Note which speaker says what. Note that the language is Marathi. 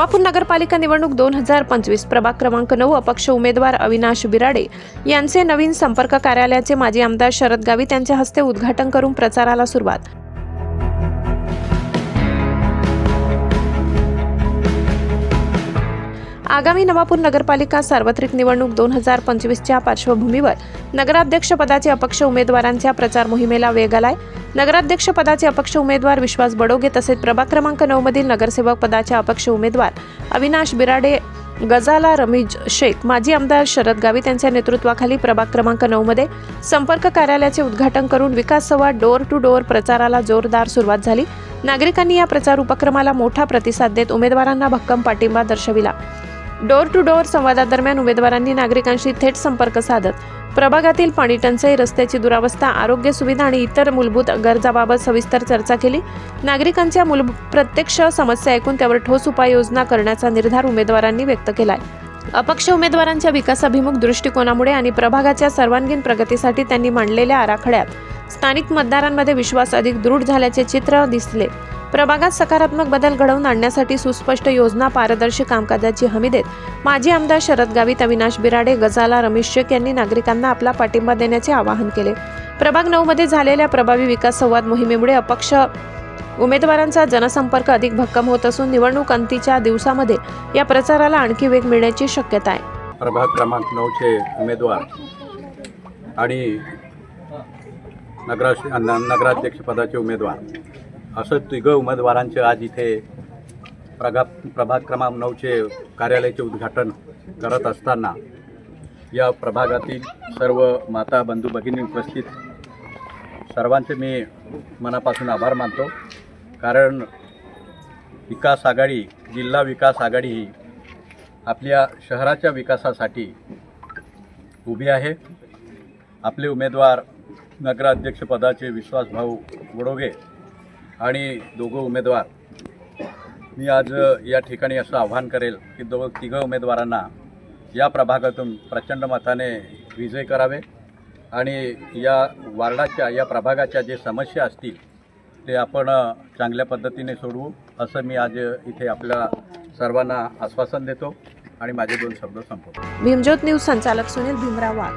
Speaker 1: नवापूर नगरपालिका निवडणूक 2025 प्रभाग क्रमांक 9 अपक्ष उमेदवार अविनाश बिराडे यांचे नवीन संपर्क कार्यालयाचे माजी आमदार शरद गावित यांच्या हस्ते उद्घाटन करून प्रचाराला सुरुवात। आगामी नवापूर नगरपालिका सार्वत्रिक निवडणूक 2025च्या पार्श्वभूमीवर नगराध्यक्ष पदाचे अपक्ष उमेदवारांच्या प्रचार मोहिमेला वेग आलाय। नगराध्यक्ष पदाचे अपक्ष उमेदवार विश्वास बडोगे तसेच प्रभाग क्रमांक 9 मधील नगरसेवक पदाचे अपक्ष उमेदवार अविनाश बिराडे, गजाला रमीज शेख, माजी आमदार शरद गावित यांच्या नेतृत्वाखाली प्रभाग क्रमांक 9 मध्ये संपर्क कार्यालयाचे उद्घाटन करून विकास संवाद डोर टू डोर प्रचाराला जोरदार सुरुवात झाली। नागरिकांनी या प्रचार उपक्रमाला मोठा प्रतिसाद देत उमेदवारांना भक्कम पाठिंबा दर्शविला। डोर टू डोर संवादादरम्यान उमेदवारांनी नागरिकांशी थेट संपर्क साधत प्रभागातील पाणी टंचाई, रस्त्याची दुरावस्था, आरोग्य सुविधा आणि इतर मूलभूत गरजांबाबत सविस्तर चर्चा केली। नागरिकांच्या प्रत्यक्ष समस्या ऐकून त्यावर ठोस उपाययोजना करण्याचा निर्धार उमेदवारांनी व्यक्त केलाय। अपक्ष उमेदवारांच्या विकासाभिमुख दृष्टिकोनामुळे आणि प्रभागाच्या सर्वांगीण प्रगतीसाठी त्यांनी मांडलेल्या आराखड्यात स्थानिक मतदारांमध्ये विश्वास अधिक दृढ झाल्याचे चित्र दिसले। प्रभागात सकारात्मक बदल घडवून आणण्यासाठी सुस्पष्ट योजना, पारदर्शी कामकाजाची हमी देत माजी आमदार शरद गावित, अविनाश बिराडे, गजाला रमीज शेख यांनी नागरिकांना आपला पाठिंबा देण्याचे आवाहन केले। प्रभाग 9 मध्ये झालेल्या प्रभावी विकास संवाद मोहिमेमुळे अपक्ष उमेदवारांचा जनसंपर्क अधिक भक्कम होत असून निवडणूक अंतीच्या दिवसामध्ये या प्रचाराला आणखी वेग मिळण्याची शक्यता आहे।
Speaker 2: प्रभाग क्रमांक 9 चे उमेदवार आणि नगराध्यक्ष पदाचे उमेदवार असं तिघं उमेदवारांचे आज इथे प्रभाग क्रमांक 9 चे कार्यालयाचे उद्घाटन करत असताना या प्रभागातील सर्व माता, बंधू, भगिनी उपस्थित सर्वांचे मी मनापासून आभार मानतो। कारण विकास आघाडी, जिल्हा विकास आघाडी ही आपल्या शहराच्या विकासासाठी उभी आहे। आपले उमेदवार नगराध्यक्ष पदाचे विश्वास भाऊ बडोगे आणि दोघं उमेदवार, मी आज या ठिकाणी असं आवाहन करेल की तिघं उमेदवारांना या प्रभागातून प्रचंड मताने विजय करावे आणि या वार्डाच्या, या प्रभागाच्या जे समस्या असतील ते आपण चांगल्या पद्धतीने सोडवू, असं मी आज इथे आपल्या सर्वांना आश्वासन देतो आणि माझे 2 शब्द संपवतो।
Speaker 1: भीमज्योत न्यूज संचालक सुनील भीमराव वाघ।